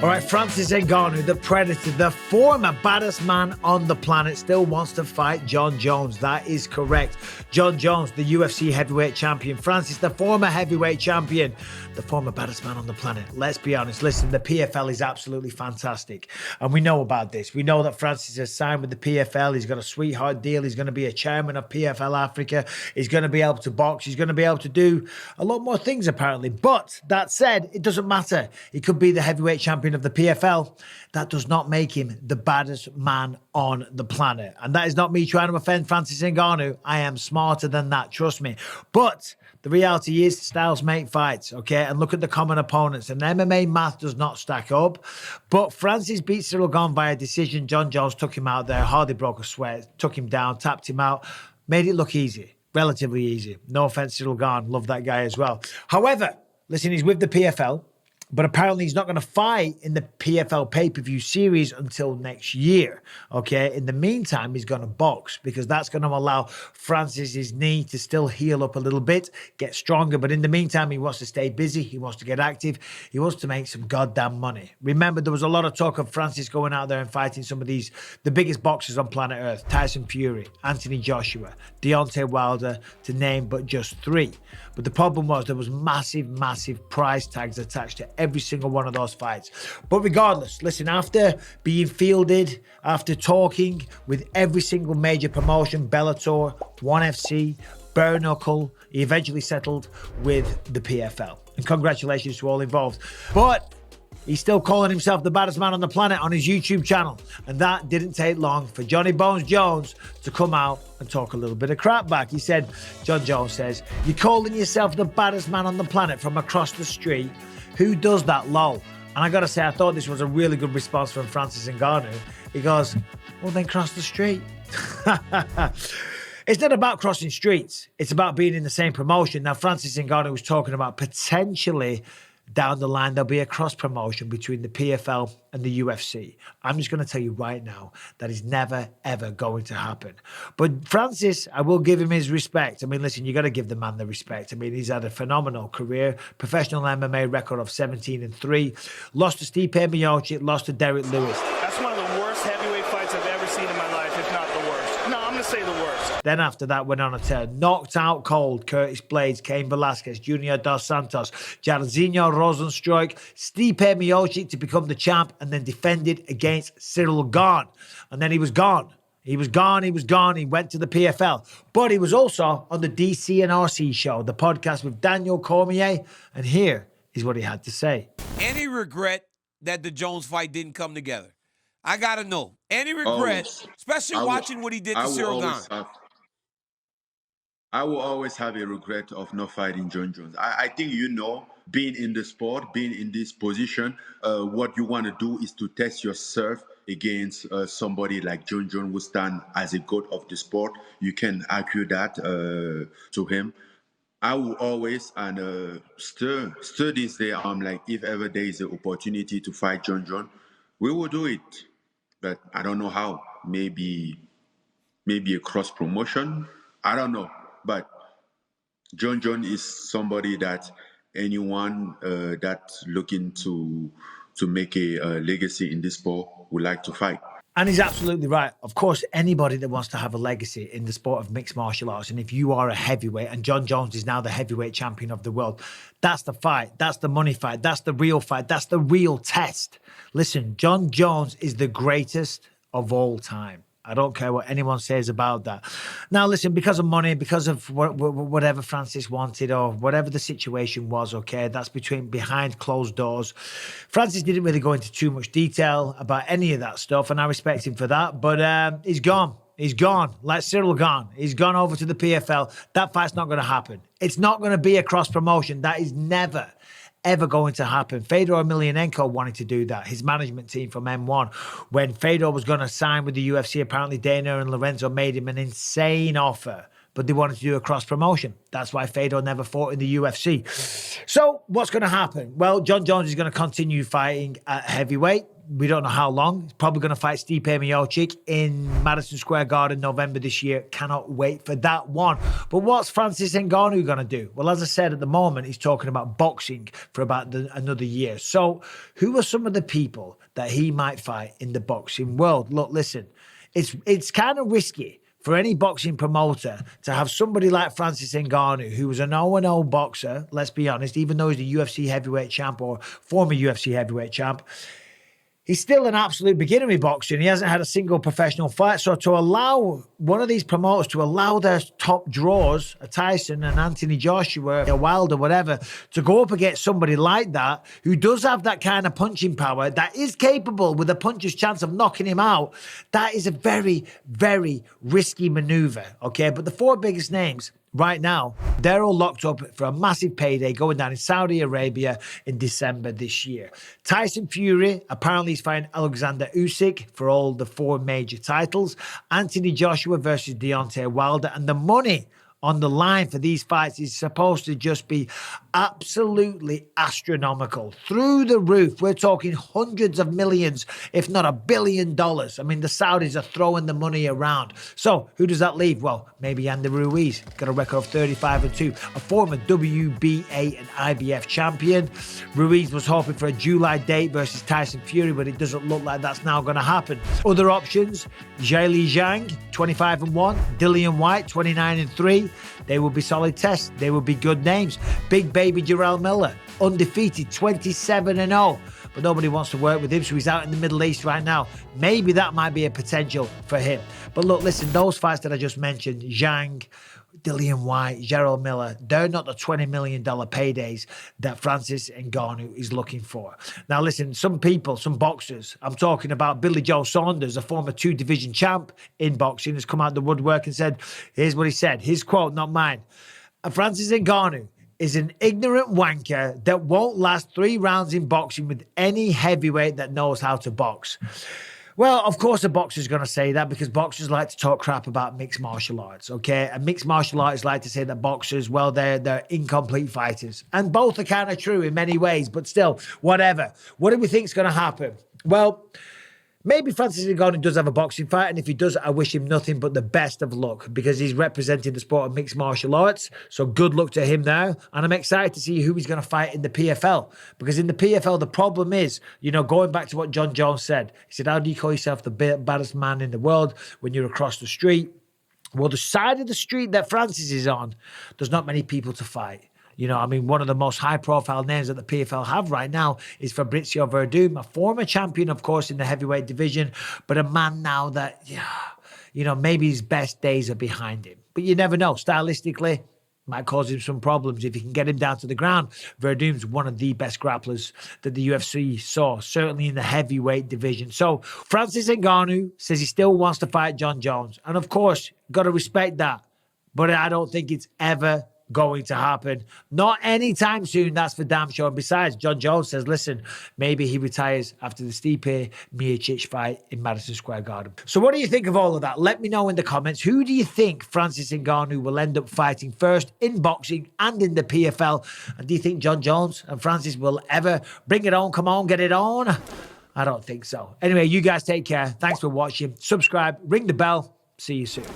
All right, Francis Ngannou, the Predator, the former baddest man on the planet, still wants to fight Jon Jones. That is correct. Jon Jones, the UFC heavyweight champion. Francis, the former heavyweight champion, the former baddest man on the planet. Let's be honest. Listen, the PFL is absolutely fantastic. And we know about this. We know that Francis has signed with the PFL. He's got a sweetheart deal. He's going to be a chairman of PFL Africa. He's going to be able to box. He's going to be able to do a lot more things, apparently. But that said, it doesn't matter. He could be the heavyweight champion of the PFL. That does not make him the baddest man on the planet. And that is not me trying to offend Francis Ngannou. I am smarter than that, trust me. But the reality is styles make fights, okay? And look at the common opponents. And MMA math does not stack up. But Francis beat Cyril Gane via decision. Jon Jones took him out there, hardly broke a sweat, took him down, tapped him out, made it look easy, relatively easy. No offense, Cyril Gane, love that guy as well. However, listen, he's with the PFL. But apparently he's not going to fight in the PFL pay-per-view series until next year, okay? In the meantime, he's going to box because that's going to allow Francis's knee to still heal up a little bit, get stronger. But in the meantime, he wants to stay busy. He wants to get active. He wants to make some goddamn money. Remember, there was a lot of talk of Francis going out there and fighting some of the biggest boxers on planet Earth. Tyson Fury, Anthony Joshua, Deontay Wilder, to name but just three. But the problem was there was massive, massive price tags attached to every single one of those fights. But regardless, listen, after being fielded, after talking with every single major promotion, Bellator, ONE FC, Bare Knuckle, he eventually settled with the PFL. And congratulations to all involved. But he's still calling himself the baddest man on the planet on his YouTube channel. And that didn't take long for Johnny Bones Jones to come out and talk a little bit of crap back. He said, Jon Jones says, "You're calling yourself the baddest man on the planet from across the street. Who does that, lol?" And I got to say, I thought this was a really good response from Francis Ngannou. He goes, well, then cross the street. It's not about crossing streets. It's about being in the same promotion. Now, Francis Ngannou was talking about potentially down the line, there'll be a cross promotion between the PFL and the UFC. I'm just going to tell you right now that is never, ever going to happen. But Francis, I will give him his respect. I mean, listen, you got to give the man the respect. I mean, he's had a phenomenal career, professional MMA record of 17-3, lost to Stipe Miocic, lost to Derek Lewis. That's one of the worst heavyweight fights I've ever seen in my life, if not the worst. No, I'm going to say the worst. Then after that, went on a tear. Knocked out cold Curtis Blades, Cain Velasquez, Junior Dos Santos, Jairzinho Rozenstruik, Stipe Miocic to become the champ, and then defended against Cyril Gane. And then he was gone. He was gone. He went to the PFL. But he was also on the DC and RC show, the podcast with Daniel Cormier. And here is what he had to say. Any regret that the Jones fight didn't come together? I got to know. Any regret, Always. especially watching what he did to Cyril Gane? I will always have a regret of not fighting Jon Jones. I think, being in the sport, being in this position, what you want to do is to test yourself against somebody like Jon Jones, who stand as a god of the sport. You can argue that to him. I will always, and still this day, I'm like, if ever there is an opportunity to fight Jon Jones, we will do it. But I don't know how. Maybe a cross promotion. I don't know. But Jon Jones is somebody that anyone that's looking to make a legacy in this sport would like to fight. And he's absolutely right. Of course, anybody that wants to have a legacy in the sport of mixed martial arts, and if you are a heavyweight, and Jon Jones is now the heavyweight champion of the world, that's the fight. That's the money fight. That's the real fight. That's the real test. Listen, Jon Jones is the greatest of all time. I don't care what anyone says about that. Now, listen, because of money, because of whatever Francis wanted or whatever the situation was, okay, that's behind closed doors. Francis didn't really go into too much detail about any of that stuff, and I respect him for that, but he's gone. He's gone, like Cyril Gane. He's gone over to the PFL. That fight's not going to happen. It's not going to be a cross-promotion. That is never, ever going to happen. Fedor Emelianenko wanted to do that. His management team from M1. When Fedor was going to sign with the UFC, apparently Dana and Lorenzo made him an insane offer but they wanted to do a cross promotion. That's why Fedor never fought in the UFC. So what's going to happen? Well, Jon Jones is going to continue fighting at heavyweight. We don't know how long. He's probably going to fight Stipe Miocic in Madison Square Garden November this year. Cannot wait for that one. But what's Francis Ngannou going to do? Well, as I said, at the moment, he's talking about boxing for about another year. So who are some of the people that he might fight in the boxing world? Look, listen, it's kind of risky for any boxing promoter to have somebody like Francis Ngannou, who was an 0-0 boxer, let's be honest, even though he's the UFC heavyweight champ or former UFC heavyweight champ. He's still an absolute beginner in boxing. He hasn't had a single professional fight. So to allow one of these promoters to allow their top draws, a Tyson and Anthony Joshua, a Wilder, whatever, to go up against somebody like that, who does have that kind of punching power, that is capable with a puncher's chance of knocking him out, that is a very, very risky maneuver, okay? But the four biggest names right now, they're all locked up for a massive payday going down in Saudi Arabia in December this year. Tyson Fury, apparently he's fighting Alexander Usyk for all the four major titles. Anthony Joshua versus Deontay Wilder. And the money on the line for these fights is supposed to just be absolutely astronomical. Through the roof. We're talking hundreds of millions, if not $1 billion. I mean, the Saudis are throwing the money around. So who does that leave? Well, maybe Andy Ruiz. Got a record of 35-2. A former WBA and IBF champion. Ruiz was hoping for a July date versus Tyson Fury, but it doesn't look like that's now going to happen. Other options, Zhilei Zhang, 25-1. Dillian White, 29-3. They will be solid tests. They will be good names. Big baby Jarrell Miller, undefeated, 27-0. But nobody wants to work with him, so he's out in the Middle East right now. Maybe that might be a potential for him. But look, listen, those fights that I just mentioned, Zhang, Dillian White, Jarrell Miller, they're not the $20 million paydays that Francis Ngannou is looking for. Now, listen, some people, some boxers, I'm talking about Billy Joe Saunders, a former two-division champ in boxing, has come out the woodwork and said, here's what he said, his quote, not mine. Francis Ngannou is an ignorant wanker that won't last 3 rounds in boxing with any heavyweight that knows how to box. Well, of course, a boxer's going to say that because boxers like to talk crap about mixed martial arts, okay? And mixed martial arts like to say that boxers, well, they're incomplete fighters. And both are kind of true in many ways, but still, whatever. What do we think is going to happen? Well, maybe Francis Ngannou does have a boxing fight, and if he does, I wish him nothing but the best of luck because he's representing the sport of mixed martial arts. So good luck to him there. And I'm excited to see who he's going to fight in the PFL because in the PFL, the problem is, you know, going back to what Jon Jones said, he said, how do you call yourself the baddest man in the world when you're across the street? Well, the side of the street that Francis is on, there's not many people to fight. You know, I mean, one of the most high-profile names that the PFL have right now is Fabrizio Verdum, a former champion, of course, in the heavyweight division, but a man now that, you know, maybe his best days are behind him. But you never know. Stylistically, might cause him some problems if you can get him down to the ground. Verdum's one of the best grapplers that the UFC saw, certainly in the heavyweight division. So Francis Ngannou says he still wants to fight Jon Jones. And, of course, got to respect that. But I don't think it's ever going to happen. Not anytime soon, that's for damn sure. And besides, Jon Jones says, listen, maybe he retires after the Stipe Miocic fight in Madison Square Garden. So what do you think of all of that? Let me know in the comments. Who do you think Francis Ngannou will end up fighting first in boxing and in the PFL? And do you think Jon Jones and Francis will ever bring it on? Come on, get it on? I don't think so. Anyway, you guys take care. Thanks for watching. Subscribe, ring the bell. See you soon.